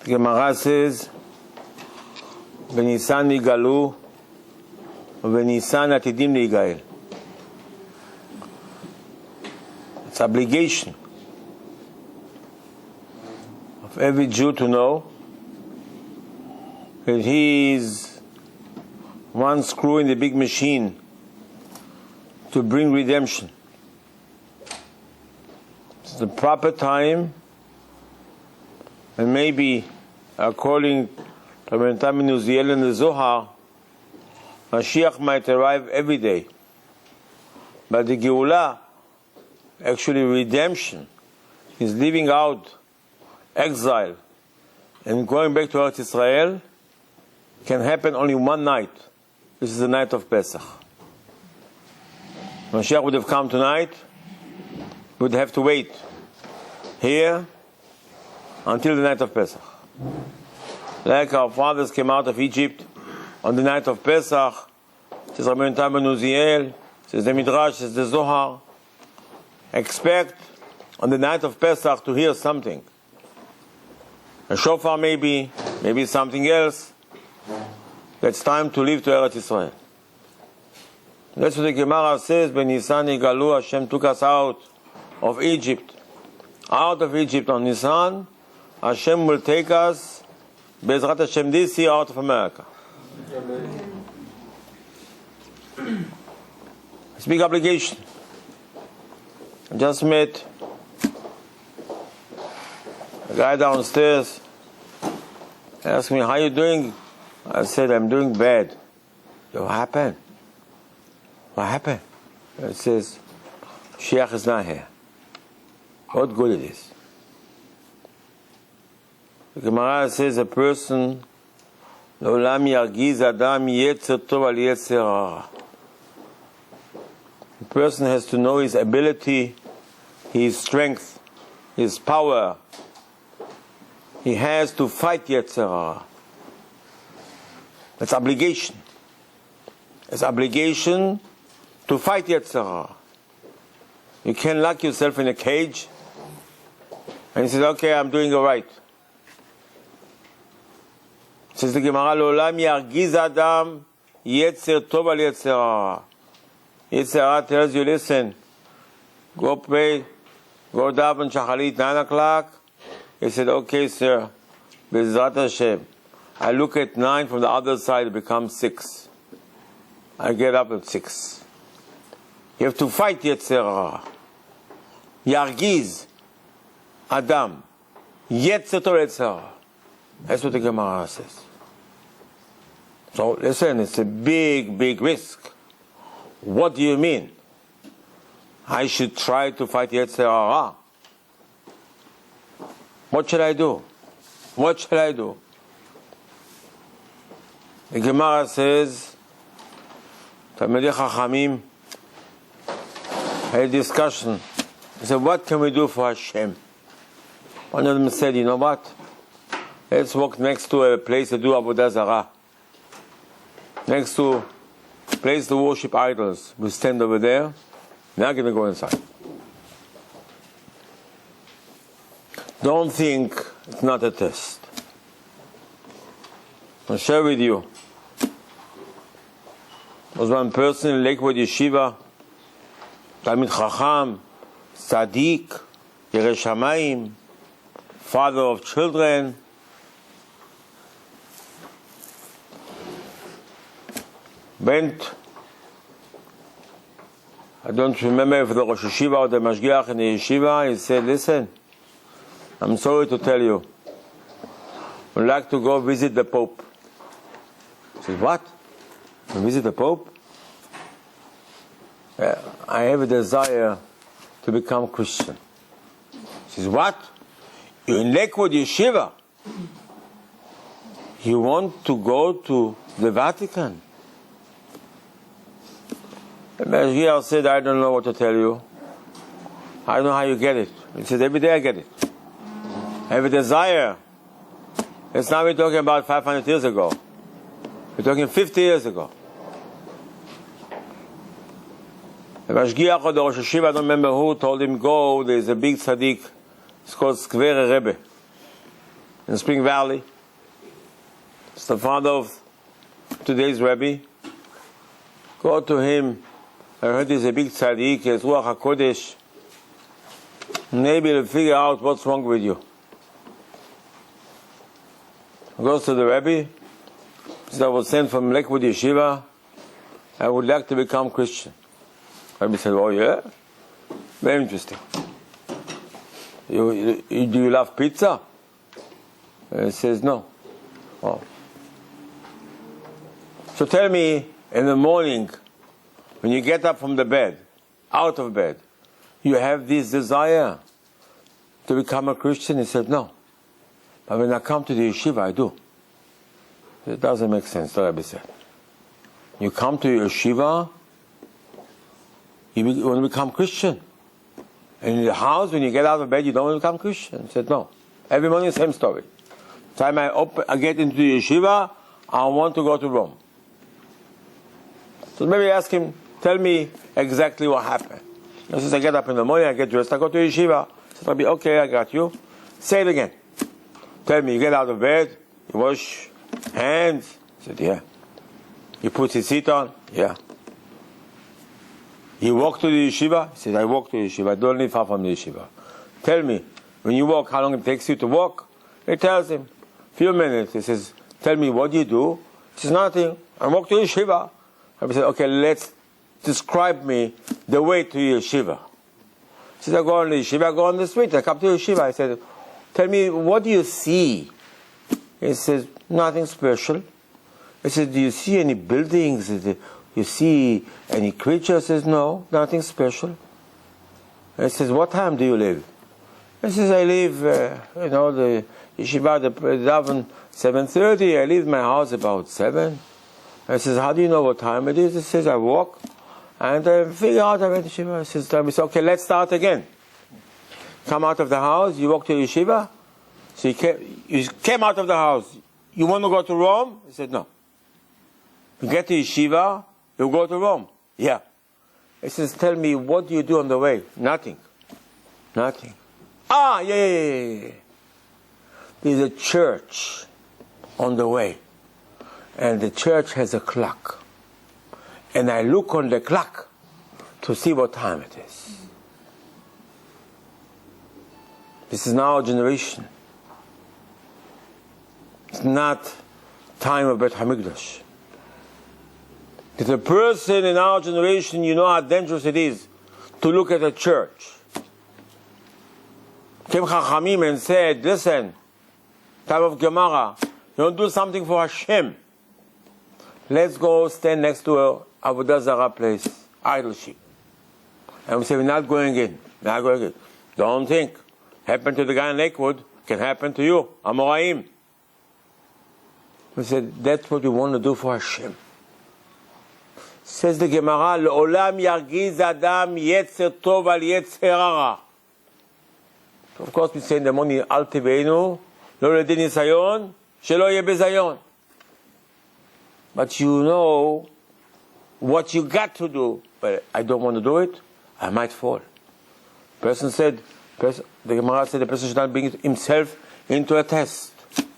The Gemara says, "V'nisan nigalu, v'nisan atidim nigael." It's obligation of every Jew to know that he is one screw in the big machine to bring redemption. It's the proper time, and maybe according to Rabbi Mordechai Aderet and the Zohar, Mashiach might arrive every day. But the Geulah, actually redemption, is leaving out exile and going back to Eretz Israel, can happen only one night. This is the night of Pesach. Mashiach would have come tonight, we would have to wait here until the night of Pesach. Like our fathers came out of Egypt on the night of Pesach, says Rabbi Mordechai Aderet, says the Midrash, says the Zohar. Expect on the night of Pesach to hear something. A shofar maybe something else. It's time to leave to Eretz Israel. That's what the Gemara says, "B'Nisan Yigalu," Hashem took us out of Egypt. Out of Egypt on Nisan, Hashem will take us, Bezrat Hashem, this year out of America. Amen. It's a big obligation. I just met a guy downstairs, asked me, "How are you doing?" I said, "I'm doing bad." "What happened?" "What happened?" It says, "Mashiach is not here." What good it is. The Gemara says a person, "L'olam yargiz adam yetzer tov al yetzer hara." The person has to know his ability, his strength, his power. He has to fight yetzer hara. It's obligation. It's obligation to fight yetzer hara. You can't lock yourself in a cage and you say, "Okay, I'm doing all right." Says the Gemara, "L'olam yargiz adam yetzer tov al yetzer hara." Yetzer hara tells you, "Listen, go pray, go daven shacharit 9 o'clock." He said, "Okay, sir, Bezrat Hashem." I look at 9 from the other side, it becomes 6. I get up at 6. You have to fight Yetzer Hara. Yargiz Adam Yetzer Tov Yetzer Hara. That's what the Gemara says. So listen, it's a big, big risk. What do you mean? I should try to fight Yetzer Hara. What should I do? What should I do? The Gemara says, Talmidei Chachamim had a discussion. They said, "What can we do for Hashem?" One of them said, "You know what? Let's walk next to a place to do Avodah Zarah. Next to a place to worship idols. We stand over there. We're not going to go inside." Don't think it's not a test. I'll share with you. There was one person in Lakewood Yeshiva, Talmid Chacham, Tzaddik, Yerei Shamayim, father of children. Went, I don't remember if the Rosh Yeshiva or the Mashgiach in the Yeshiva, he said, "Listen, I'm sorry to tell you, I'd like to go visit the Pope." I said, "What? Visit the Pope?" "I have a desire to become Christian." He says, "What? You're in Lakewood Yeshiva? You want to go to the Vatican?" The Mashiach said, "I don't know what to tell you. I don't know how you get it." He said, "Every day I get it. I have a desire." It's not we're talking about 500 years ago. We're talking 50 years ago. The Mashgiach or the Rosh Yeshiva, I don't remember who, told him, "Go, there's a big tzaddik, it's called Skvere Rebbe. in Spring Valley. It's the father of today's Rebbe. Go to him. I heard he's a big tzaddik, he's Ruach HaKodesh. Maybe he'll figure out what's wrong with you. Goes to the Rebbe. Says, I was sent from Lakewood Yeshiva. I would like to become Christian. Rebbe said, oh yeah? Very interesting. Do you love pizza? He says, no. Oh. So tell me, in the morning, when you get up from the bed, out of bed, you have this desire to become a Christian? He said, no. But when I come to the yeshiva, I do. It doesn't make sense, the Rebbe said. You come to your yeshiva, you want to become Christian. And in the house, when you get out of bed, you don't want to become Christian. He said, no. Every morning, same story. Time I get into the yeshiva, I want to go to Rome. So maybe ask him, tell me exactly what happened. He says, I get up in the morning, I get dressed, I go to yeshiva. He says, Rabbi, okay, I got you. Say it again. Tell me, you get out of bed, you wash hands. He said, yeah. You put his seat on? Yeah. You walk to the yeshiva? He said, I walk to the yeshiva. I don't live far from the yeshiva. Tell me, when you walk, how long it takes you to walk? He tells him, few minutes. He says, tell me, what do you do? He says, nothing. I walk to yeshiva. I said, okay, let's describe me the way to yeshiva. He says, I go on the yeshiva, I go on the street, I come to yeshiva. I said, tell me, what do you see? He says, nothing special. I said, do you see any buildings? You see any creatures? He says, no, nothing special. I says, what time do you live? He says, I leave, the yeshiva, the daven 7:30. I leave my house about 7. I says, how do you know what time it is? He says, I walk and I figure out I went to yeshiva. I says, okay, let's start again. Come out of the house, you walk to yeshiva. So you came out of the house. You want to go to Rome? He said, no. You get to yeshiva, you go to Rome. Yeah. He says, tell me, what do you do on the way? Nothing. Nothing. Yeah. There's a church on the way. And the church has a clock. And I look on the clock to see what time it is. This is now our generation. It's not time of Bet HaMikdash. It's a person in our generation, you know how dangerous it is to look at a church. Came Chachamim and said, listen, time of Gemara, you don't do something for Hashem. Let's go stand next to a Avodah Zarah place, idolship. And we say, we're not going in. Not going in. Don't think. Happened to the guy in Lakewood, can happen to you. Amoraim. We said, that's what we want to do for Hashem. Says the Gemara, L'olam yargiz adam yetzer tov al yetzer hara. Of course, we say in the morning, Al teveinu, lo ledin nisayon, shelo yeh bezayon. But you know what you got to do. But I don't want to do it, I might fall. The Gemara said the person should not bring himself into a test.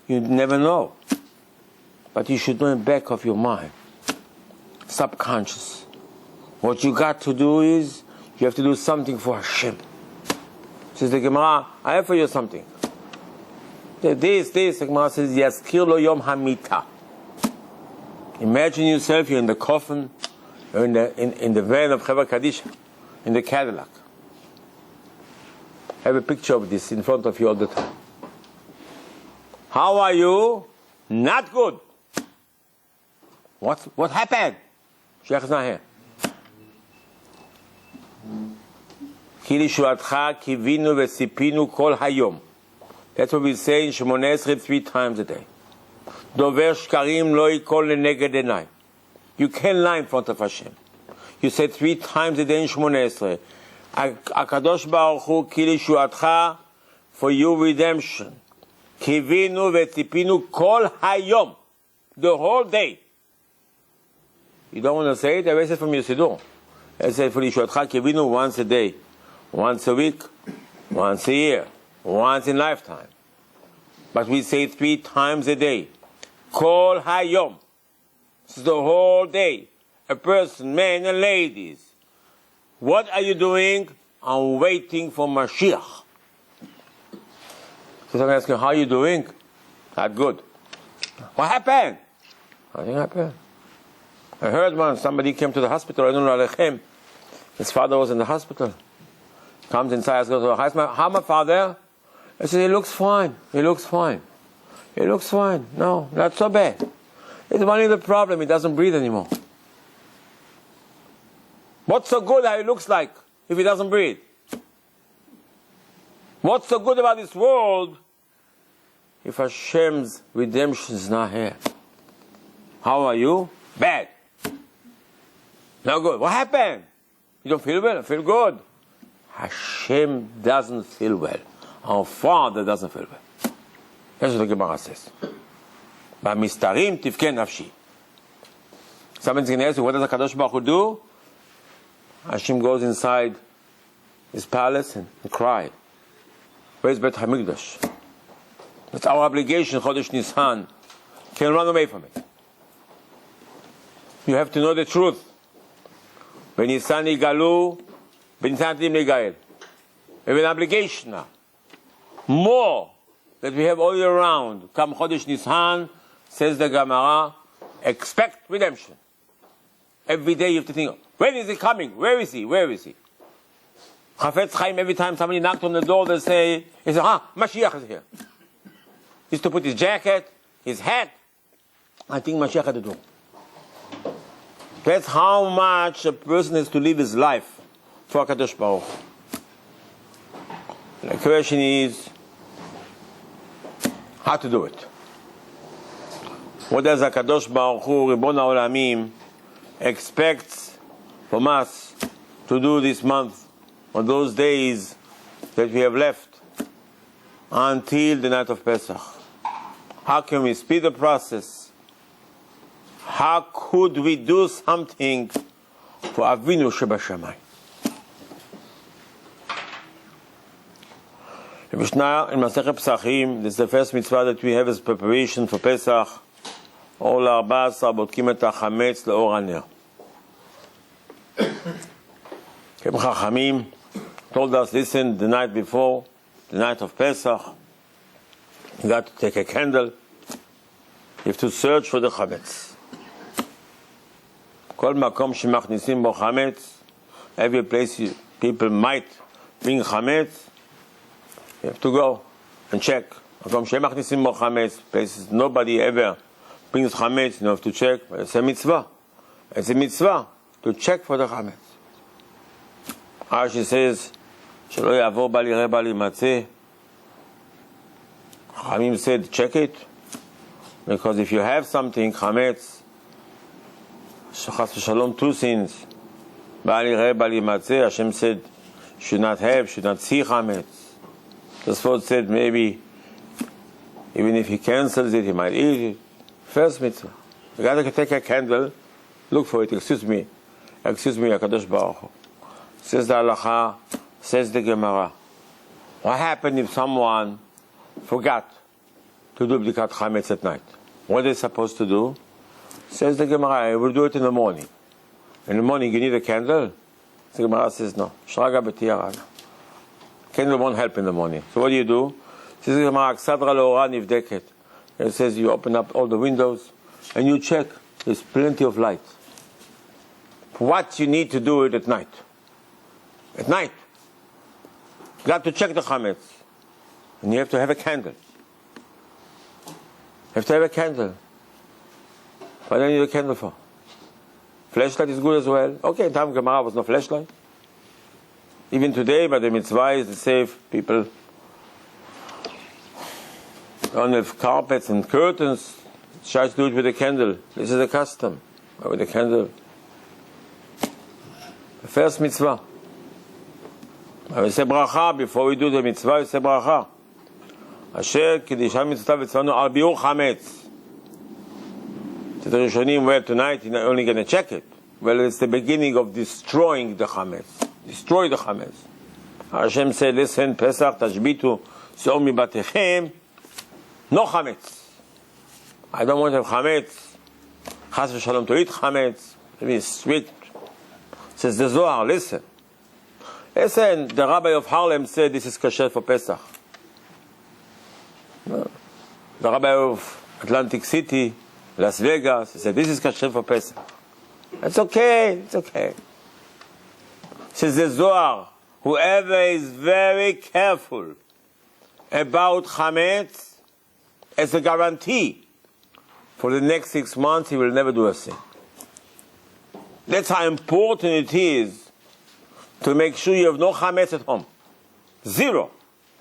You never know. But you should know in the back of your mind, subconscious. What you got to do is, you have to do something for Hashem. Says the Gemara, I have for you something. This, the Gemara says, Yaskir lo yom hamita. Imagine yourself, you're in the coffin, you're in the van of Chevra Kadisha, in the Cadillac. Have a picture of this in front of you all the time. How are you? Not good. What happened? Sheikh is not here. Ki lishuatcha kivinu vesipinu kol hayom. That's what we say in Shemoneh Esrei 3 times a day. Dover shkarim lo yikol leneged enai. You can't lie in front of Hashem. You say 3 times a day in Shemoneh Esrei. Akadosh Baruch Hu ki lishuatcha, for your redemption. Kivinu vesipinu kol hayom. The whole day. You don't want to say it? I raise it from your Siddur. I say for lishuatcha kivinu once a day. Once a week, once a year, once in lifetime. But we say 3 times a day. Kol hayom. This is the whole day. A person, men and ladies. What are you doing? I'm waiting for Mashiach. So I'm asking, how are you doing? Not good. What happened? Nothing happened. I heard once somebody came to the hospital. I don't know Alechem. His father was in the hospital. Comes inside, goes, how's my father? I said, he looks fine. He looks fine. He looks fine. No, not so bad. It's only the problem. He doesn't breathe anymore. What's so good how he looks like if he doesn't breathe? What's so good about this world if Hashem's redemption is not here? How are you? Bad. Not good. What happened? You don't feel well? I feel good. Hashem doesn't feel well. Our Father doesn't feel well. That's what the Gemara says. B'mistarim tivkei nafshi. Someone's going to ask you, what does HaKadosh Baruch Hu do? Hashem goes inside his palace and cries. Where's Beit HaMikdash? It's our obligation, Chodesh Nisan. Can't run away from it. You have to know the truth. B'Nisan yigalu, b'Nisan tim yigael. We have an obligation now. More that we have all year round. Come Chodesh Nisan, says the Gemara, expect redemption. Every day you have to think, when is he coming? Where is he? Where is he? Chafetz Chaim, every time somebody knocked on the door, they say, Mashiach is here. He used to put his jacket, his hat. I think Mashiach at the door. That's how much a person has to live his life for HaKadosh Baruch Hu. The question is, how to do it? What does HaKadosh Baruch Hu, Ribbon HaOlamim, expects from us to do this month, on those days that we have left until the night of Pesach? How can we speed the process? How could we do something for Avinu Shebashamayim? The Mishnah in Masechet Pesachim, this is the first mitzvah that we have as preparation for Pesach. All 14 בודקים את החמץ לאור הנר. Kem Chachamim told us, listen, the night before, the night of Pesach, you got to take a candle. You have to search for the chametz. כל מקום שמכניסים בו חמץ, every place people might bring chametz, you have to go and check. מקום שמכניסים בו חמץ, places nobody ever brings chametz, you have to check. It's a mitzvah. It's a mitzvah to check for the chametz. Rashi says, שלא יעבור בל יראה בל יימצא. Chachamim said, check it. Because if you have something, chametz, chas v'shalom, 2 sins, בל יראה בל יימצא, Hashem said, should not have, should not see chametz. The Sfot said, maybe, even if he cancels it, he might eat it. First mitzvah. You gotta take a candle, look for it, excuse me, HaKadosh Baruch Hu. Says the halacha, says the Gemara, what happened if someone forgot to do bdikat chametz at night? What are they supposed to do? Says the Gemara, I will do it in the morning. In the morning you need a candle? The Gemara says no. Shraga b'tiyaraga. Candle won't help in the morning. So what do? Says the Gemara, ksadra le'ora nivdeket. It says you open up all the windows and you check. There's plenty of light. What you need to do it at night? At night. You got to check the chametz. And you have to have a candle. You have to have a candle. What do you need a candle for? Flashlight is good as well. Okay, in time of Gemara was no flashlight. Even today, but the mitzvah is to save people don't have carpets and curtains. Try to do it with a candle. This is a custom. With a candle. The first mitzvah. We say bracha before we do the mitzvah. We say bracha. Asher kedisha mitzvah v'tzvanu al biur chametz. The Rishonim were tonight. You're not only going to check it. Well, it's the beginning of destroying the chametz. Destroy the chametz. Hashem said, "Listen, Pesach tashbitu se'om mibatechem." No chametz. I don't want to have chametz. Chas v'shalom to eat chametz. It means strict. Says the Zohar, listen. Listen, the Rabbi of Harlem said this is kosher for Pesach. The Rabbi of Atlantic City, Las Vegas, he said this is kosher for Pesach. It's okay, it's okay. Says the Zohar, whoever is very careful about chametz, as a guarantee for the next 6 months, he will never do a sin. That's how important it is to make sure you have no chametz at home. Zero.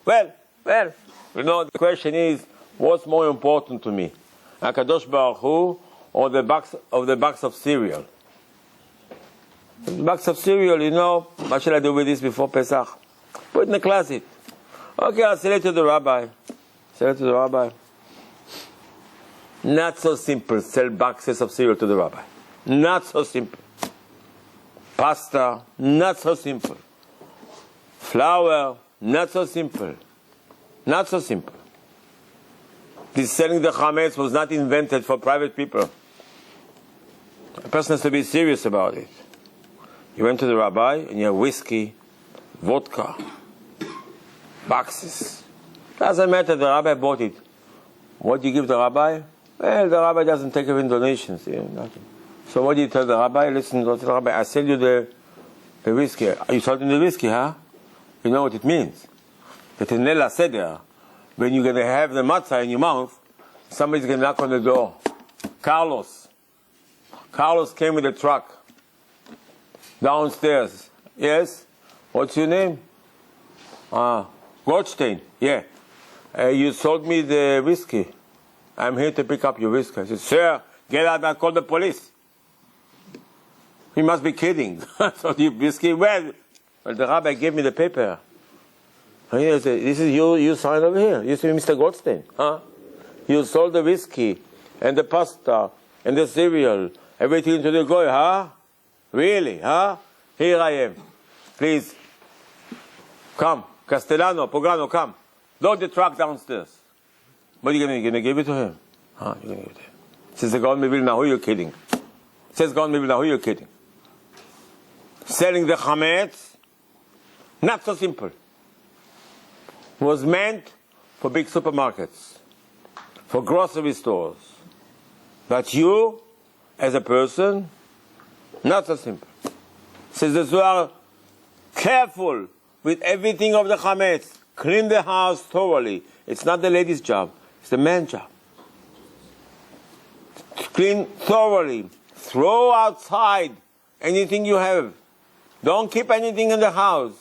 Well, the question is, what's more important to me? HaKadosh Baruch Hu or the box of cereal? The box of cereal, what shall I do with this before Pesach? Put it in the closet. Okay, I'll sell it to the rabbi. Not so simple, sell boxes of cereal to the rabbi. Not so simple. Pasta, not so simple. Flour, not so simple. Not so simple. This selling the chametz was not invented for private people. A person has to be serious about it. You went to the rabbi and you have whiskey, vodka, boxes. Doesn't matter, the rabbi bought it. What do you give the rabbi? Well, the rabbi doesn't take even donations. Nothing. So what do you tell the rabbi? Listen, go to the rabbi, I sell you the whiskey. You sold him the whiskey, huh? You know what it means. The Tenela said there, when you're going to have the matzah in your mouth, somebody's going to knock on the door. Carlos came with a truck downstairs. Yes? What's your name? Goldstein. Yeah. You sold me the whiskey. I'm here to pick up your whiskey. I said, sir, get out and call the police. He must be kidding. So the whiskey, well, the rabbi gave me the paper. And he said, this is you signed over here. You see Mr. Goldstein, huh? You sold the whiskey and the pasta and the cereal, everything to the goy, huh? Really, huh? Here I am. Please, come. Castellano, Pogano, come. Load the truck downstairs. What are you going to give it to him? Huh? You're going to give it to him. Says the God will now, who you're kidding? Says God will now, who you're kidding? Selling the chametz, not so simple. Was meant for big supermarkets, for grocery stores. But you, as a person, not so simple. Says the Zohar, careful with everything of the chametz. Clean the house thoroughly. It's not the lady's job, it's the man's job. Clean thoroughly. Throw outside anything you have. Don't keep anything in the house.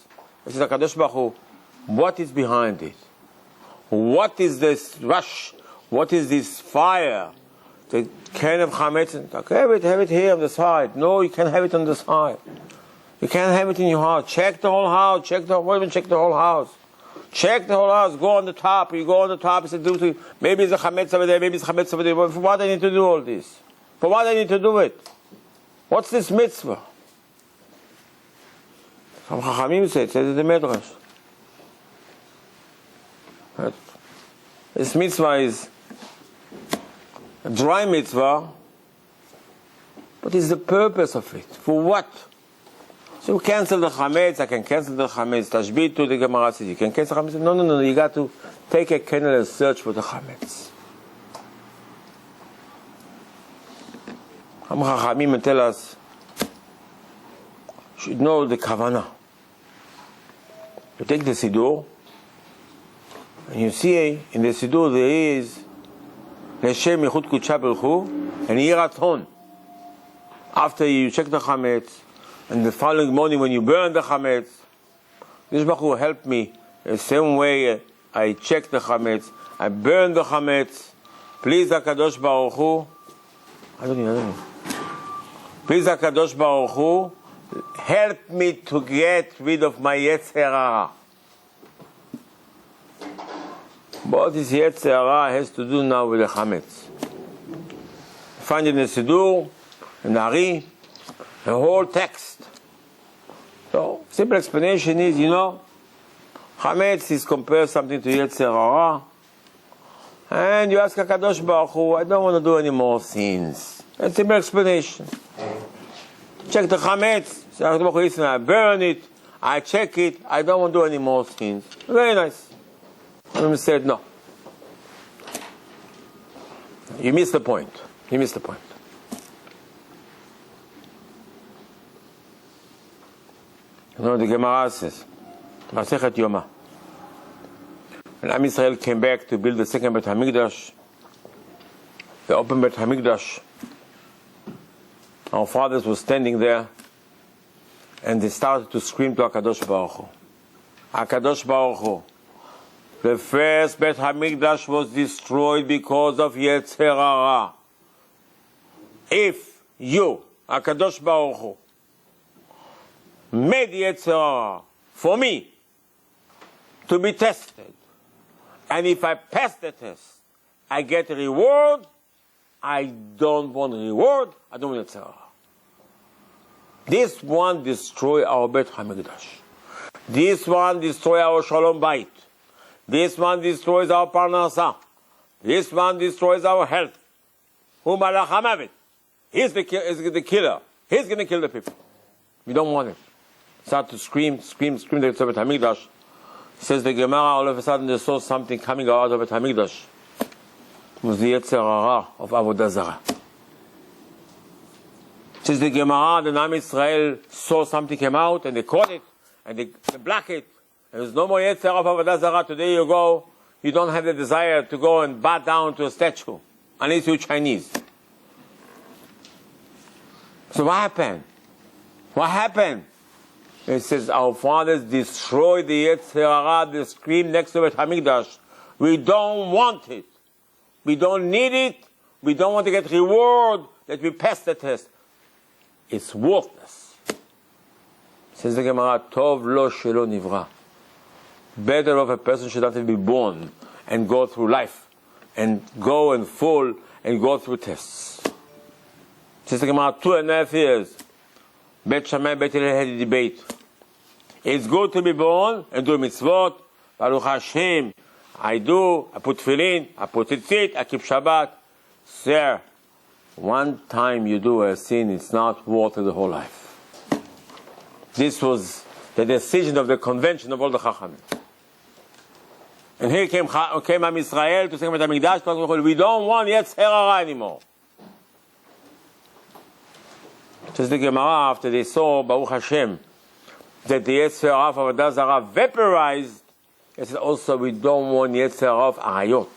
This is HaKadosh Baruch Hu. What is behind it? What is this rush? What is this fire? The can of chametz. Okay, have it here on the side. No, you can't have it on the side. You can't have it in your house. Check the whole house. Check the whole house. Check the whole house. Go on the top. You go on the top. Maybe it's a chametz over there. Maybe it's chametz over there. For what I need to do all this? For what I need to do it? What's this mitzvah? Some Chachamim said the Medrash. This mitzvah is a dry mitzvah. What is the purpose of it? For what? So you cancel the chametz, I can cancel the chametz. Tashbit to the Gemara says, you can cancel the chametz. No, you got to take a candle and search for the chametz. Some Chachamim tell us, you should know the kavanah. You take the siddur, and you see in the siddur there is L'Shem Yichud Kudsha Baruch Hu and Yirat Hon. After you check the chametz, and the following morning when you burn the chametz, this Baruch Hu helped me the same way I check the chametz, I burn the chametz. Please HaKadosh Baruch Hu, please HaKadosh Baruch Hu, help me to get rid of my Yetzer Hara. What this Yetzer Hara has to do now with the chametz? Find in the Siddur, in the Ari, the whole text. So, simple explanation is, chametz is compared something to Yetzer Hara, And you ask HaKadosh Baruch Hu, I don't want to do any more sins. A simple explanation. Check the chametz. Say, HaKadosh Baruch Hu, listen, I burn it, I check it, I don't want to do any more sins. Very nice. And said, no. You missed the point. You missed the point. You know, the Gemara says, Mashiach Yoma. When Am Yisrael came back to build the second Beit HaMikdash, the open Beit HaMikdash, our fathers were standing there, and they started to scream to HaKadosh Baruch Hu. HaKadosh Baruch Hu, the first Beit HaMikdash was destroyed because of Yetzer Hara. If you, HaKadosh Baruch Hu, made Yetzer Hara for me to be tested, and if I pass the test, I get a reward, I don't want a reward, I don't want Yetzer Hara. This one destroy our Beit HaMikdash. This one destroy our Shalom Bayit. This one destroys our Parnasah. This one destroys our health. Hu Malach HaMavet. He's the killer. He's going to kill the people. We don't want it. Start to scream the Beit HaMikdash. Says the Gemara, all of a sudden they saw something coming out of Beit HaMikdash. It was the Yetzer Hara of Avodah Zarah. Says the Gemara, the Am Yisrael saw something came out and they caught it and they blocked it. And there's no more Yetzer Hara of Avodah Zarah. Today you go, you don't have the desire to go and bow down to a statue unless you're Chinese. So what happened? What happened? It says our fathers destroyed the Yetzer Hara, the scream next to Beit HaMikdash. We don't want it. We don't need it. We don't want to get reward that we pass the test. It's worthless. Says the Gemara, Tov lo shelo nivra. Better of a person should have to be born and go through life and go and fall and go through tests. Says the Gemara, 2.5 years. Bet Shammai, Bet Hillel had a debate. It's good to be born and do mitzvot. Baruch Hashem. I put tefillin, I put tzitzit, I keep Shabbat. Sir, one time you do a sin, it's not worth the whole life. This was the decision of the convention of all the Chachamim. And here came Am Yisrael to say, we don't want Yetzer Hara anymore. Says the Gemara, after they saw, Baruch Hashem, that the Yetzer Hara of Avodah Zarah vaporized, they said also we don't want Yetzer Hara of Arayot.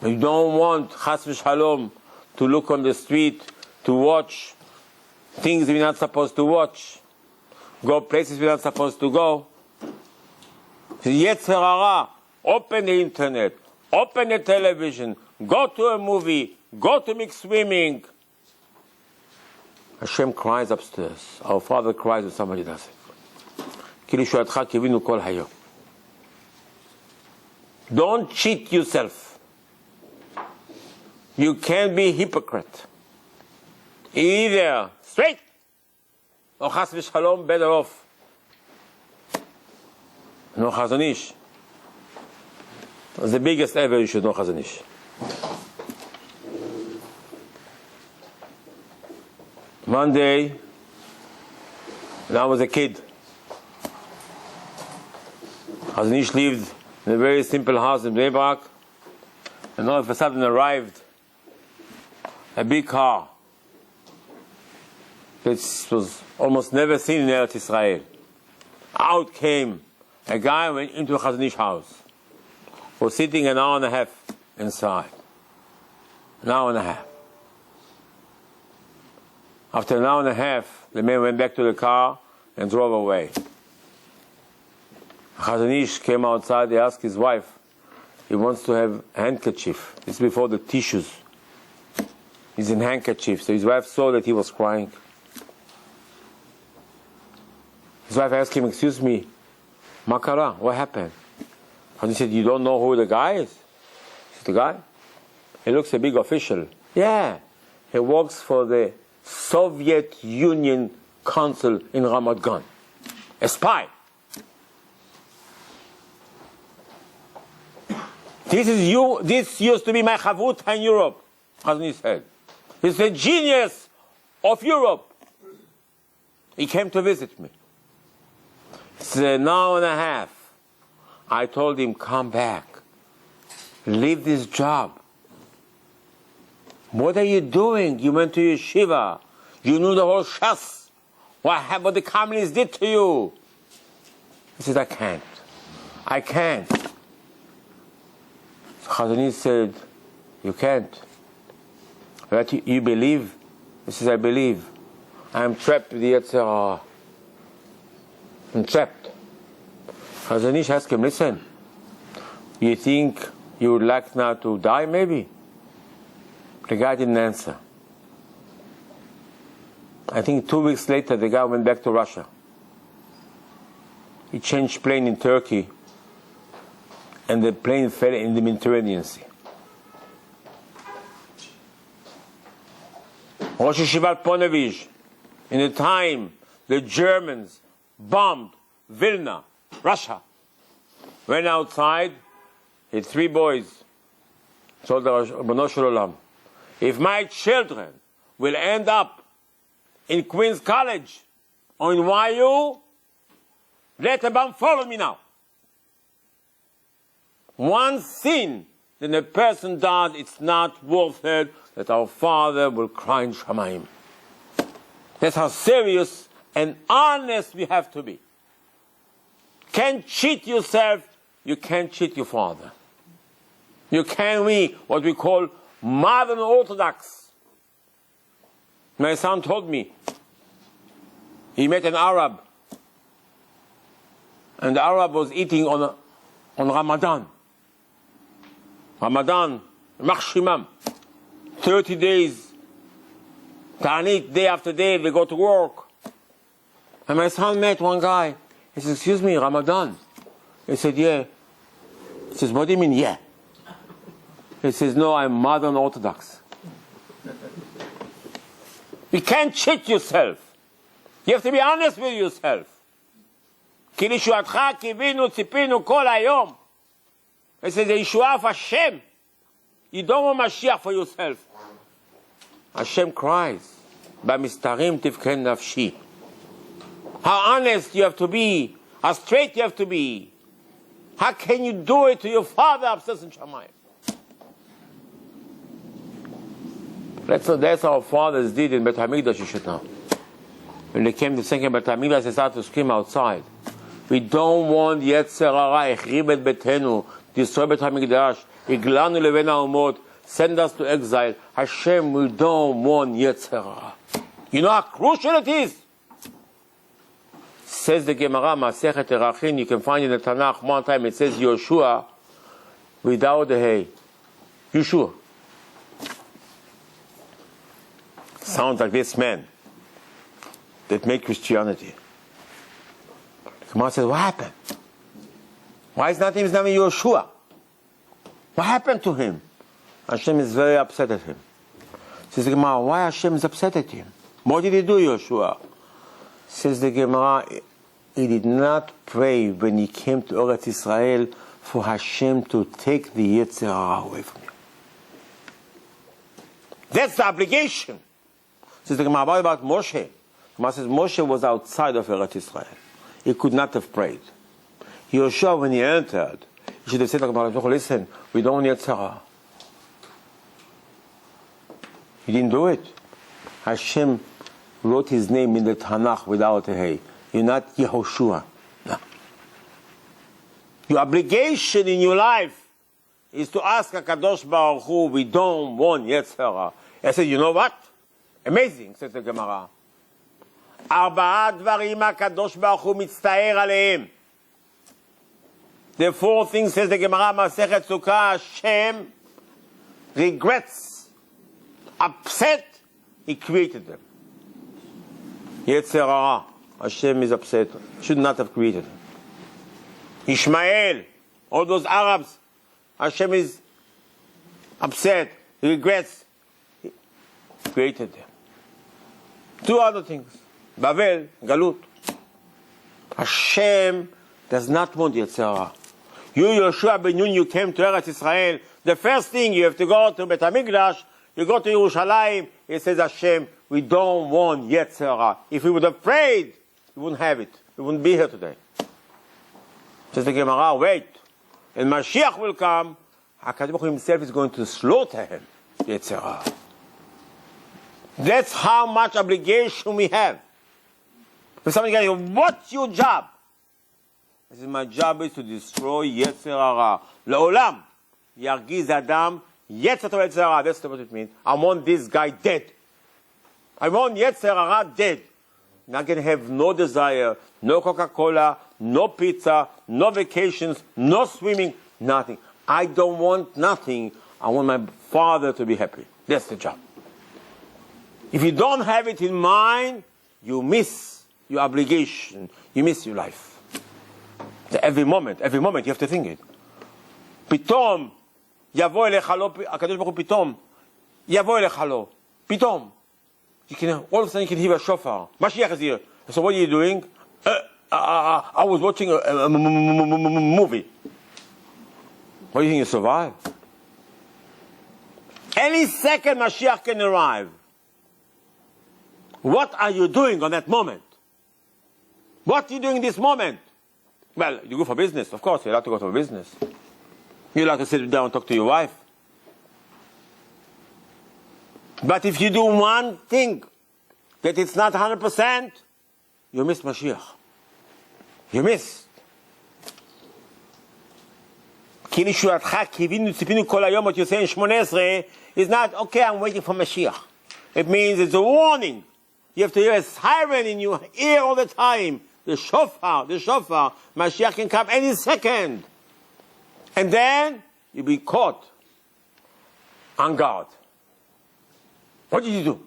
We don't want Chas v'Shalom to look on the street, to watch things we're not supposed to watch, go places we're not supposed to go. Yetzer Hara, open the internet, open the television, go to a movie, go to mixed swimming. Hashem cries upstairs. Our Father cries when somebody does it. Don't cheat yourself. You can't be a hypocrite. Either straight or chas v'shalom, better off. No Chazon Ish. That's the biggest ever you should know Chazon Ish. One day, when I was a kid, Chazon Ish lived in a very simple house in Bnei Brak, and all of a sudden arrived a big car that was almost never seen in Eretz Israel. Out came a guy, went into a Chazon Ish house, was sitting an hour and a half inside. An hour and a half. After an hour and a half, the man went back to the car and drove away. Chazon Ish came outside, he asked his wife, he wants to have a handkerchief. This is before the tissues. He's in handkerchief. So his wife saw that he was crying. His wife asked him, excuse me, Makara, what happened? And he said, you don't know who the guy is? He said, the guy? He looks a big official. Yeah, he works for the Soviet Union consul in Ramat Gan. A spy. This used to be my chavruta in Europe, as he said. He's the genius of Europe. He came to visit me. It's an hour and a half. I told him, come back. Leave this job. What are you doing? You went to yeshiva. You knew the whole shas. What the communists did to you? He said, I can't. I can't. So Chazon Ish said, you can't. But you believe? He says, I believe. I'm trapped with the Yetzer Hara. I'm trapped. Chazon Ish asked him, listen, you think you would like now to die maybe? The guy didn't answer. I think 2 weeks later the guy went back to Russia. He changed plane in Turkey and the plane fell in the Mediterranean Sea. Rosh Yeshivat Ponevezh, in the time the Germans bombed Vilna, Russia, went outside, his 3 boys, told the Ribbono Shel Olam, if my children will end up in Queen's College or in YU, let the bomb follow me now. One sin that a person does, it's not worth it that our Father will cry in Shamayim. That's how serious and honest we have to be. Can't cheat yourself, you can't cheat your Father. You can't be what we call modern Orthodox. My son told me, he met an Arab, and the Arab was eating on Ramadan. Ramadan, Machshimam, 30 days, Ta'anit, day after day, they go to work. And my son met one guy. He says, excuse me, Ramadan? He said, yeah. He says, what do you mean, yeah? He says, no, I'm modern Orthodox. You can't cheat yourself. You have to be honest with yourself. כי לישועתך קיווינו, ציפינו כל היום. It says, the Yeshua of Hashem. You don't want Mashiach for yourself. Hashem cries, במסתרים תבכה נפשי. How honest you have to be. How straight you have to be. How can you do it to your Father upstairs in Shamayim? That's how our fathers did in Bet HaMikdash, you should know. When they came to second Bet HaMikdash, they started to scream outside. We don't want Yetzer Hara, Echrib et Betenu, destroy Bet HaMikdash, Iglanu Leven HaUmot, send us to exile. Hashem, we don't want Yetzer Hara. You know how crucial it is? Says the Gemara, Masechet Erachin, you can find in the Tanakh, one time it says Yoshua without the hay. Yeshua. Sounds like this man that made Christianity. The Gemara says, what happened? Why is not his name Yoshua? What happened to him? Hashem is very upset at him. Says the Gemara, why Hashem is upset at him? What did he do, Yoshua? Says the Gemara, he did not pray when he came to Eretz Israel for Hashem to take the Yetzer Hara away from him. That's the obligation. Says the Gemara, what about Moshe? The Gemara says Moshe was outside of Eretz Israel. He could not have prayed. Yoshua, when he entered, he should have said to the Gemara, listen, we don't want Yetzer Hara. He didn't do it. Hashem wrote his name in the Tanakh without a hey. You're not Yehoshua. No. Your obligation in your life is to ask HaKadosh Baruch Hu, we don't want Yetzer Hara. I said, you know what? Amazing, says the Gemara. 4 דברים הקדוש ברוך הוא מצטער עליהם. The 4 things, says the Gemara, Masechet Sukkah, Hashem regrets, upset, he created them. Yetzer Hara, Hashem is upset, should not have created them. Ishmael, all those Arabs, Hashem is upset, he regrets, he created them. 2 other things, Bavel, Galut. Hashem does not want Yetzer Hara. You, Yoshua ben Nun, you came to Eretz Israel. The first thing you have to go to Bet HaMikdash, you go to Yerushalayim, it says Hashem, we don't want Yetzer Hara. If we would have prayed, we wouldn't have it. We wouldn't be here today. Says the Gemara, wait. And Mashiach will come, HaKadosh Baruch Hu himself is going to slaughter him. Yetzer Hara. That's how much obligation we have. If somebody goes, what's your job? I said, my job is to destroy Yetzer Hara. Le'olam. Yargiz Adam. Yetzer Hara. That's what it means. I want this guy dead. I want Yetzer Hara dead. Not going to have no desire, no Coca-Cola, no pizza, no vacations, no swimming, nothing. I don't want nothing. I want my Father to be happy. That's the job. If you don't have it in mind, you miss your obligation. You miss your life. every moment you have to think it. פתאום יבוא אליך לא, הקדוש ברוך הוא פתאום יבוא אליך לא, פתאום. You can, all of a sudden you can hear a shofar. Mashiach is here. So what are you doing? I was watching a movie. What do you think, you survive? Any second Mashiach can arrive. What are you doing on that moment? What are you doing in this moment? Well, you go for business, of course, you're allowed to go for business. You're allowed to sit down and talk to your wife. But if you do one thing that it's not 100%, you miss Mashiach. You miss. כי לשועתך קיווינו ציפינו כל היום, what you say in 18, is not, okay, I'm waiting for Mashiach. It means it's a warning. You have to hear a siren in your ear all the time. The shofar. Mashiach can come any second. And then you'll be caught on guard. What did you do?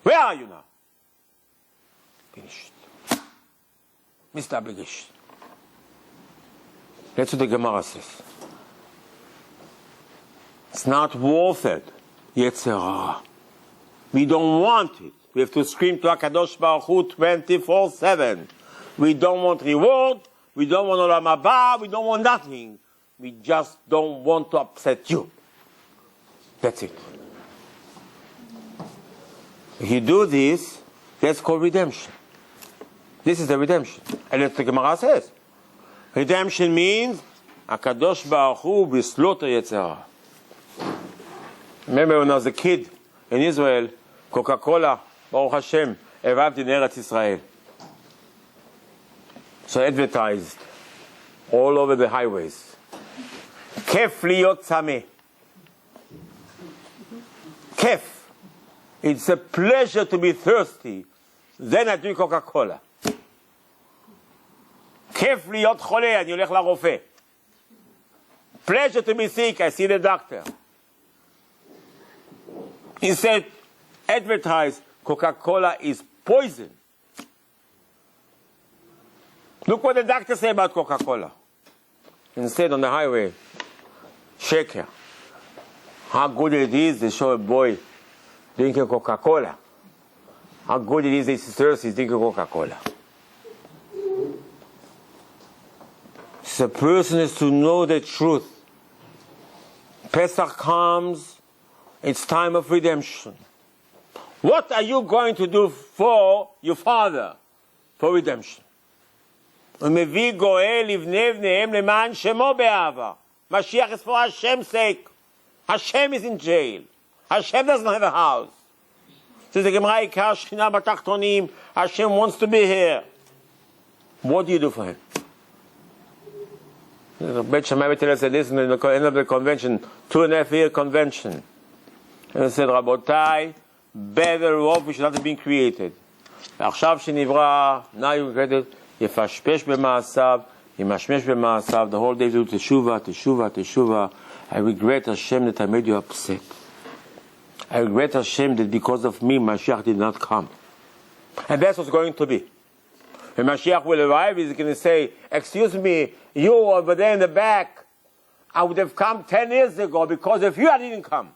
Where are you now? Finished. Missed the obligation. That's what the Gemara says. It's not worth it. Yetzer Hara. We don't want it. We have to scream to HaKadosh Baruch Hu 24/7. We don't want reward. We don't want Olam Haba. We don't want nothing. We just don't want to upset you. That's it. If you do this, that's called redemption. This is the redemption. And that's what the Gemara says. Redemption means HaKadosh Baruch Hu will slaughter Yetzer Hara. Remember when I was a kid in Israel, Coca-Cola, Baruch Hashem, arrived in Eretz Israel. So advertised all over the highways. Kef liot sameh. Kef. It's a pleasure to be thirsty. Then I drink Coca-Cola. כיף להיות חולה, אני הולך לרופא. Pleasure to be sick, I see the doctor. Instead, advertise, Coca-Cola is poison. Look what the doctor say about Coca-Cola. Instead, on the highway, shaker. How good it is, they show a boy drinking Coca-Cola. How good it is, his thirsty, he's drinking Coca-Cola. The person is to know the truth. Pesach comes, it's time of redemption. What are you going to do for your father for redemption? ומביא גואל לבני בניהם למען שמו באהבה. Mashiach is for Hashem's sake. Hashem is in jail. Hashem doesn't have a house. Says the Gemara, עיקר שכינה בתחתונים. Hashem wants to be here. What do you do for him? Bet Shammai tell us this in the end of the convention, 2.5-year convention. And they said, Rabotai, better rov should not have been created. עכשיו שנברא, now you created, יפשפש במעשיו, ימשמש במעשיו, the whole day do teshuva. I regret Hashem that I made you upset. I regret Hashem that because of me, Mashiach did not come. And that's what's going to be. When Mashiach will arrive, he's going to say, excuse me, you over there in the back, I would have come 10 years ago because of you I didn't come.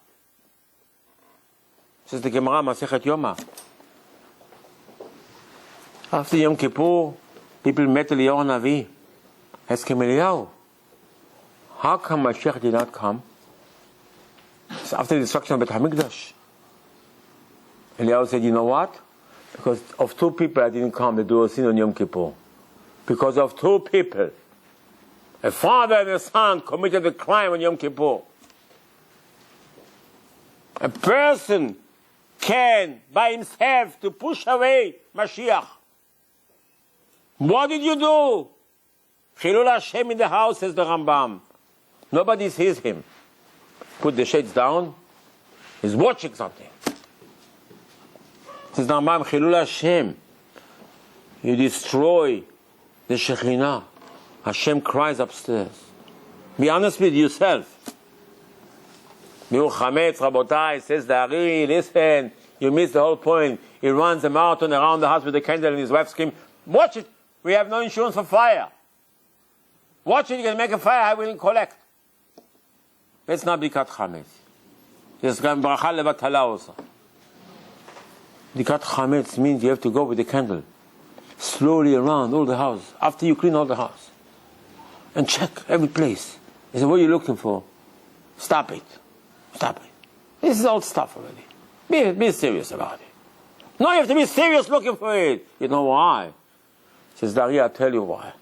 Says the Gemara, Masechet Yoma. After Yom Kippur, people met Eliyahu Navi. Ask him, Eliyahu, How come Mashiach did not come? It's after the destruction of Beit HaMikdash. Eliyahu said, you know what? Because of two people I didn't come, they do a sin on Yom Kippur. Because of two people. A father and a son committed a crime on Yom Kippur. A person can, by himself, to push away Mashiach. What did you do? Chilul Hashem in the house, says the Rambam. Nobody sees him. Put the shades down. He's watching something. Says the Rambam, Chilul Hashem. You destroy the Shekhinah. Hashem cries upstairs. Be honest with yourself. Biur Chametz, Rabotai, says the Ari, listen, you missed the whole point. He runs a marathon around the house with a candle and his wife screams, watch it, we have no insurance for fire. Watch it, you're going to make a fire, I will collect. Let's not be kat Chametz. There's going to be bracha levatala also. The kat Chametz means you have to go with the candle slowly around all the house, after you clean all the house. And check every place. He said, what are you looking for? Stop it. Stop it. This is old stuff already. Be serious about it. No, you have to be serious looking for it. You know why? He says, Dari, I'll tell you why.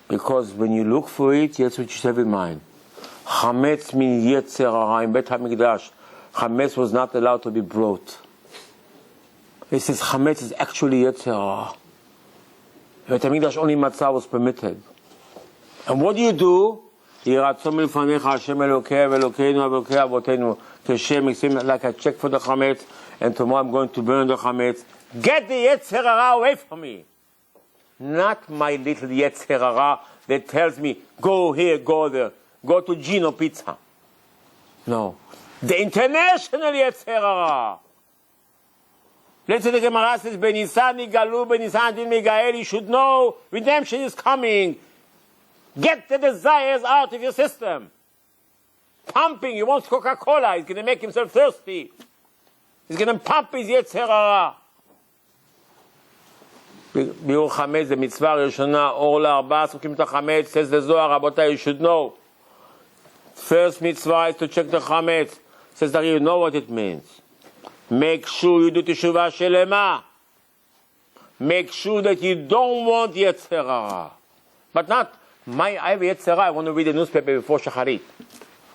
Because when you look for it, that's what you have in mind. Chametz means Yetzer Hara. In Beit HaMikdash, Chametz was not allowed to be brought. He says, Chametz is actually Yetzer Hara. In Beit HaMikdash, only matzah was permitted. And what do? Like I check for the chametz, and tomorrow I'm going to burn the chametz. Get the Yetzer Hara away from me. Not my little Yetzer Hara that tells me, go here, go there, go to Gino Pizza. No. The international Yetzer Hara. Let's say the Gemara says, Benisan Nigalu, Benisan Din Migael, you should know redemption is coming. Get the desires out of your system. Pumping, he wants Coca-Cola, he's going to make himself thirsty. He's going to pump his Yetzer Hara. Biur Chametz, the mitzvah Rishona, Or La'arba, Sukim Chametz, says the Zohar, Rabotai, you should know. First mitzvah is to check the Chametz. Says that you know what it means. Make sure you do Teshuvah Shelema. Make sure that you don't want Yetzer Hara. But not, I have Yetzer Hara, I want to read the newspaper before Shacharit.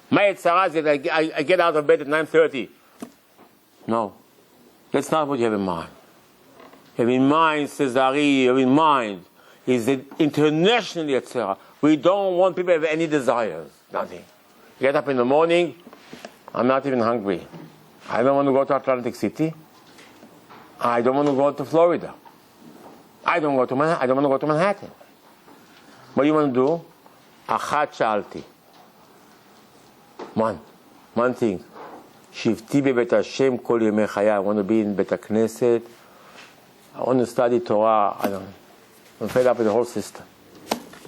My Yetzer Hara is that I get out of bed at 9:30. No. That's not what you have in mind. You have in mind, says Ari, you have in mind, is the international Yetzer Hara. We don't want people to have any desires. Nothing. You get up in the morning, I'm not even hungry. I don't want to go to Atlantic City. I don't want to go to Florida. I don't want to go to Manhattan. What do you want to do? Achat shalti. One thing. Shivti bebet Hashem kol yemei chayai. I want to be in Bet HaKnesset. I want to study Torah. I'm fed up with the whole system.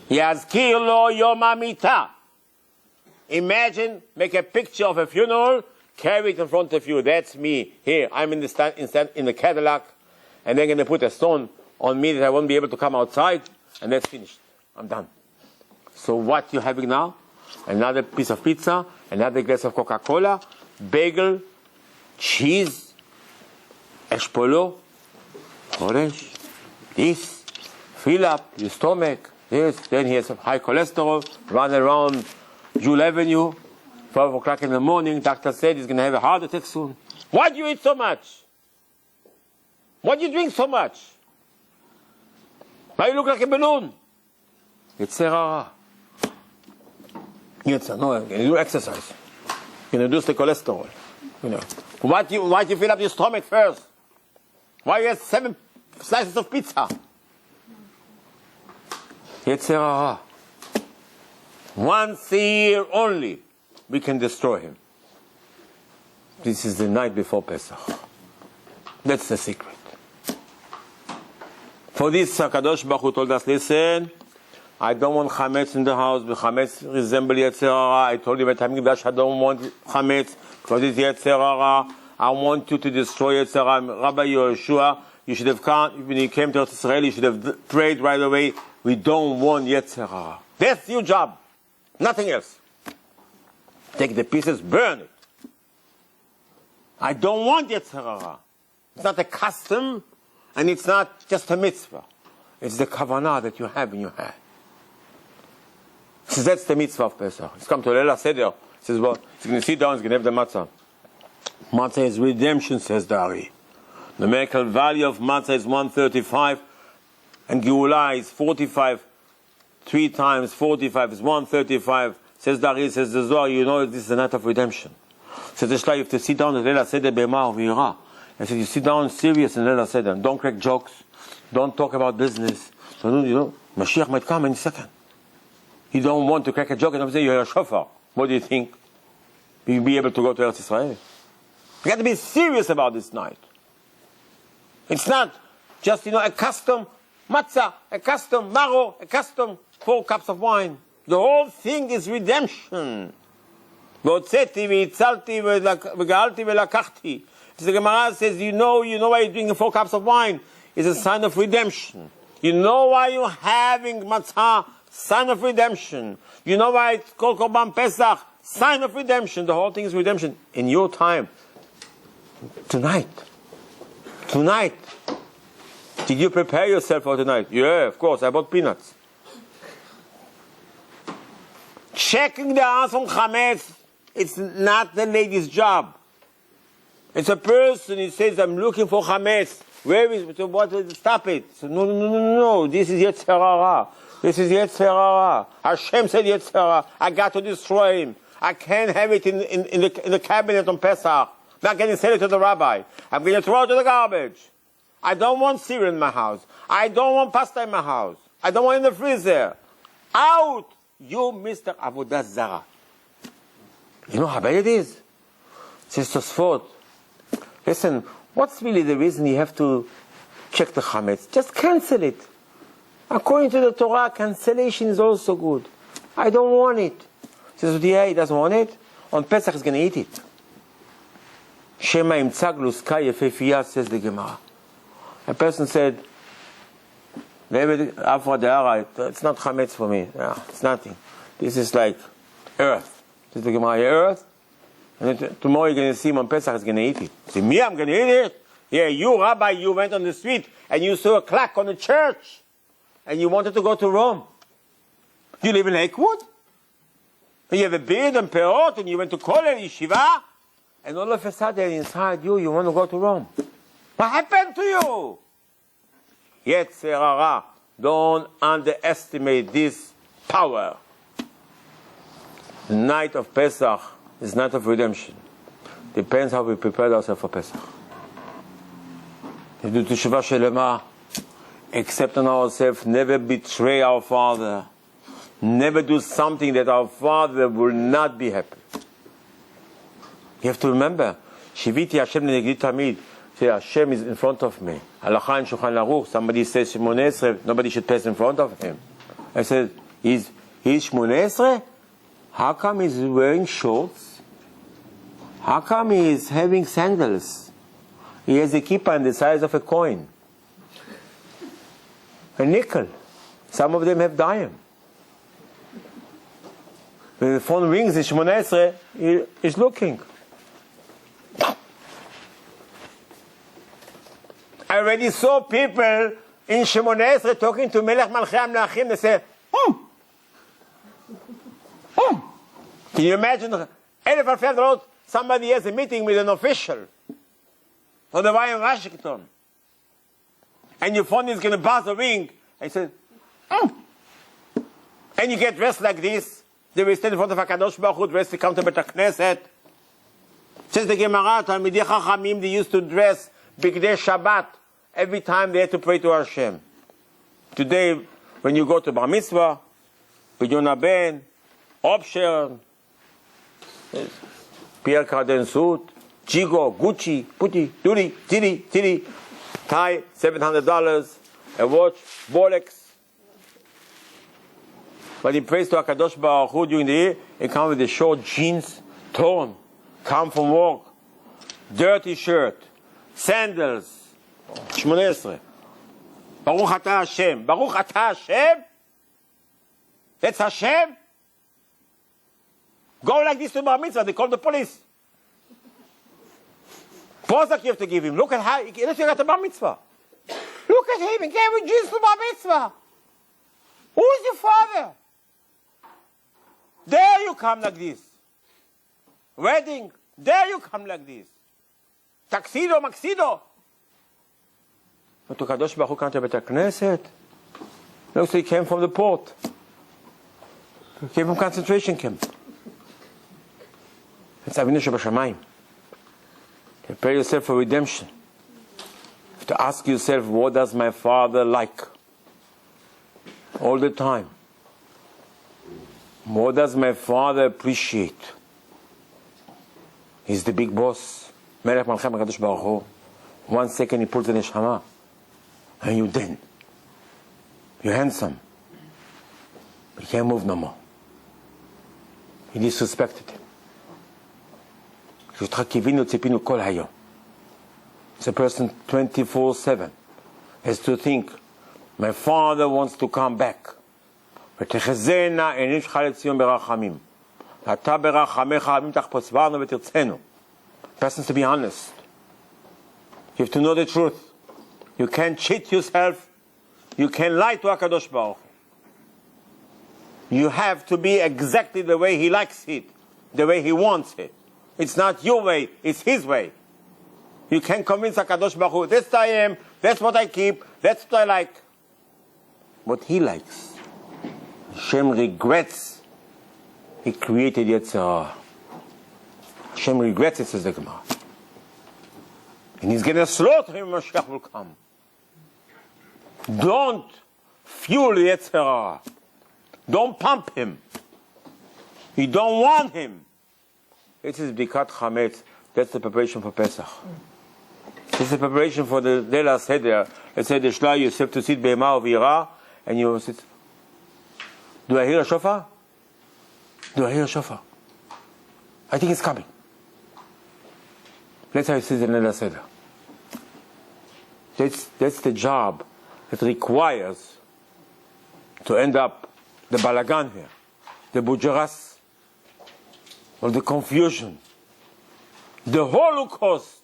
Yazkir lo yom hamita. Imagine, make a picture of a funeral, carry it in front of you. That's me. Here, I'm in the Cadillac, and they're going to put a stone on me that I won't be able to come outside, and that's finished. I'm done. So what you having now? Another piece of pizza, another glass of Coca-Cola, bagel, cheese, eshpolo, orange, this, fill up your stomach, this, then he has high cholesterol, run around Jewel Avenue, 12 o'clock in the morning, doctor said he's going to have a heart attack soon. Why do you eat so much? Why do you drink so much? Why you look like a balloon? Yetzer Hara. No, you do exercise. You reduce the cholesterol. You know. Why do you fill up your stomach first? Why you have 7 slices of pizza? Yetzer Hara. Once a year only, we can destroy him. This is the night before Pesach. That's the secret. For this, HaKadosh Baruch Hu told us, listen, I don't want chametz in the house. The chametz resemble Yetzer Hara. I told you at HaMikdash I don't want chametz because it's Yetzer Hara. I want you to destroy Yetzer Hara. Rabbi Yehoshua, you should have come, when you came to Israel, you should have prayed right away. We don't want Yetzer Hara. That's your job. Nothing else. Take the pieces, burn it. I don't want Yetzer Hara. It's not a custom, and it's not just a mitzvah. It's the kavanah that you have in your head. He says, that's the mitzvah of Pesach. He's come to Leila Seder. He says, well, he's going to sit down, he's going to have the matzah. Matzah is redemption, says the Ari. The numerical value of matzah is 135, and Geulah is 45. 3 times 45 is 135. Says the Ari, says the Zohar, you know this is the night of redemption. Says the Shla, you have to sit down at Leila Seder B'Ma V'Yira. I said, you sit down serious in Leila Seder. Don't crack jokes. Don't talk about business. So, you know, Mashiach might come any second. You don't want to crack a joke and I'm saying you're a shofar. What do you think? You'll be able to go to Eretz Israel. You got to be serious about this night. It's not just, you know, a custom matzah, a custom maro, a custom 4 cups of wine. The whole thing is redemption. והוצאתי והצלתי וגאלתי ולקחתי. The Gemara says, you know why you're drinking 4 cups of wine? It's a sign of redemption. You know why you're having matzah? Sign of redemption. You know why it's called Korban Pesach? Sign of redemption. The whole thing is redemption. In your time. Tonight. Did you prepare yourself for tonight? Yeah, of course. I bought peanuts. Checking the house from Chametz. It's not the lady's job. It's a person. He says, I'm looking for Chametz. Where is it? So what? Stop it. So, no. This is Yetzer Hara. Hashem said Yetzer Hara. I got to destroy him. I can't have it in the cabinet on Pesach. I'm not going to sell it to the rabbi. I'm going to throw it to the garbage. I don't want cereal in my house. I don't want pasta in my house. I don't want it in the freezer. Out! You, Mr. Avodah Zarah. You know how bad it is? Says Tosfot. Listen, what's really the reason you have to check the chametz? Just cancel it. According to the Torah, cancellation is also good. I don't want it. Says, yeah, he doesn't want it. On Pesach, he's going to eat it. Shema im tzaglu skai yefefiyah, says the Gemara. A person said, it's not chametz for me. No, it's nothing. This is like earth. Says the Gemara, earth? And tomorrow you're going to see him on Pesach, he's going to eat it. Say, me, I'm going to eat it? Yeah, you, Rabbi, you went on the street and you saw a clock on the church and you wanted to go to Rome. You live in Lakewood? And you have a beard and perot and you went to Kollel, Yeshiva, and all of a sudden inside you want to go to Rome. What happened to you? Yetzer Hara. Don't underestimate this power. The night of Pesach is night of redemption. Depends how we prepare ourselves for Pesach. We do teshuvah shelema, accept on ourselves, never betray our Father, never do something that our Father will not be happy. You have to remember, Shiviti Hashem lenegdi tamid. Say, Hashem is in front of me. Halacha in Shulchan Aruch, somebody says Shmoneh Esrei, nobody should pass in front of him. I said, he's Shmoneh Esrei? How come he's wearing shorts? How come he's having sandals? He has a kippah in the size of a coin. A nickel. Some of them have dime. When the phone rings in Shmoneh Esrei, he's looking. I already saw people in Shmoneh Esrei talking to Melech Malchei HaMelachim. They say, Can you imagine? Somebody has a meeting with an official on the way in Washington. And your phone is going to buzz a ring. And you say, And you get dressed like this. They will stand in front of HaKadosh Baruch Hu, dressed to come to Bet HaKnesset. Says the Gemara, Talmidei Chachamim, they used to dress Bigdei Shabbat every time they had to pray to Hashem. Today, when you go to Bar Mitzvah, Pidyon Ben, Obsher, Pierre Cardin suit, Chigo, Gucci, Putti, Duri, Tiri, tie, $700, a watch, Rolex. But he prays to HaKadosh Baruch Hu during the year, he comes with the short jeans, torn, come from work, dirty shirt, sandals, Shmoneh Esrei. Baruch Atah Hashem. Baruch Atah Hashem? That's Hashem? Go like this to bar mitzvah, they call the police. Prozac you have to give him. Look at how, let's look at the bar mitzvah. Look at him, he came with Jesus to bar mitzvah. Who is your father? There you come like this. Wedding, there you come like this. Tuxedo, maxido. But to Kadosh Baruch Hu came to Bet HaKnesset. Looks like he came from the port. He came from concentration camp. It's Avinu Shebashamayim. Prepare yourself for redemption. You have to ask yourself, what does my father like? All the time. What does my father appreciate? He's the big boss. Melech Malchem HaKadosh Baruch Hu. 1 second he pulls the neshama. And you then. You're handsome. But you can't move no more. He disrespected him. It's a person 24/7 has to think, my father wants to come back. Person to be honest. You have to know the truth. You can't cheat yourself. You can't lie to HaKadosh Baruch Hu. You have to be exactly the way He likes it, the way He wants it. It's not your way, it's His way. You can't convince HaKadosh Baruch Hu, this I am, that's what I keep, that's what I like. What He likes. Hashem regrets He created Yetzirah. Hashem regrets it, says the Gemara. And He's going to slaughter him when Mashiach will come. Don't fuel Yetzirah. Don't pump him. You don't want him. This is Bdikat Chametz. That's the preparation for Pesach. This is the preparation for the Leila Seder. Let's say the Shla, you have to sit Be'ema or V'ira, and you sit. Do I hear a shofar? Do I hear a shofar? I think it's coming. That's how you sit in Leila Seder. That's the job that requires to end up the balagan here, the bujaras, or the confusion, the holocaust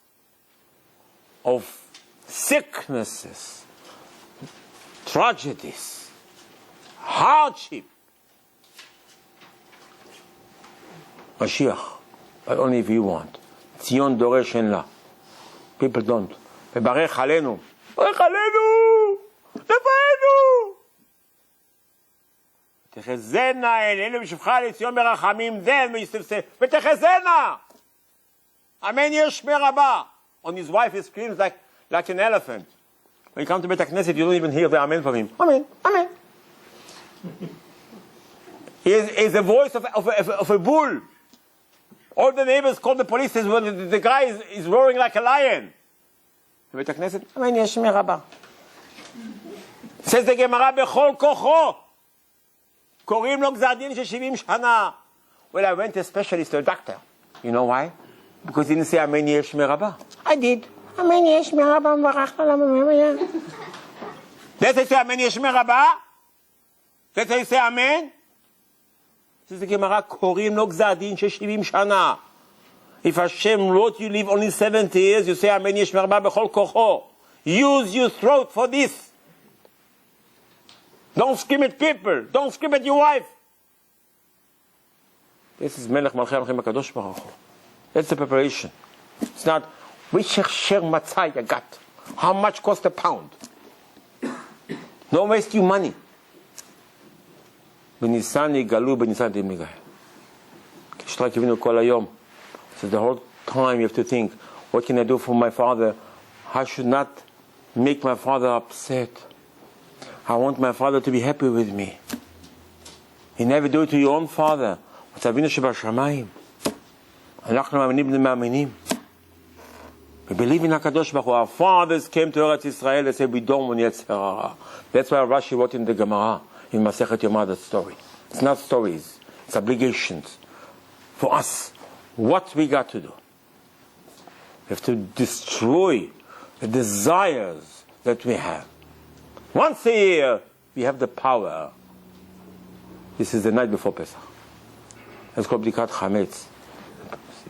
of sicknesses, tragedies, hardship. Mashiach, but only if you want. Tzion doresh en la. People don't. Mebarech alenu. Mebarech alenu. Rafa'enu. תחזינה אלינו בשבחה לציון ברחמים then we used to say ותחזינה Amen ישמע רבה. On his wife he screams like an elephant. When you come to Bet HaKnesset you don't even hear the Amen from him. Amen, Amen. He is the voice of a bull. All the neighbors call the police when the guy is roaring like a lion. Bet HaKnesset Amen ישמע רבה. Says the Gemara בכל כוחו קוראים לו גזר דין של 70 שנה. Well, I went especially to a doctor. You know why? Because he didn't say Amen ישמע רבה. I did. Amen ישמע רבה מברך על המאמר. That's how you say Amen ישמע רבה? That's how you say Amen? Says the Gemara, קוראים לו גזר דין של 70 שנה. If Hashem wrote you live only 70 years, you say Amen ישמע רבה בכל כוחו. Use your throat for this. Don't scream at people. Don't scream at your wife. This is Melech Malchei Malchim HaKadosh Baruch Hu. That's the preparation. It's not which share matzah you got. How much cost a pound? Don't waste your money. בניסן יגאלו, בניסן תמגאל. כשתרק יבינו כל היום. So the whole time you have to think, what can I do for my father? I should not make my father upset. I want my father to be happy with me. You never do it to your own father. It's Avinu Shebashamayim. אנחנו מאמינים בני מאמינים. We believe in HaKadosh Baruch Hu. Our fathers came to Eretz Israel and said, we don't want Yetzirah. That's why Rashi wrote in the Gemara, in Masechet Yoma, the story. It's not stories. It's obligations. For us, what we got to do. We have to destroy the desires that we have. Once a year, we have the power. This is the night before Pesach. That's called Bdikat Chametz.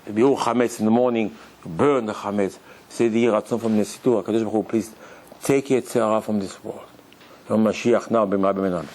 Biur Chametz in the morning, you burn the Chametz. Say the Yiratzon from the Situr, HaKadosh Baruch Hu, please take Yetzirah from this world. Mashiach now, b'mah b'menan.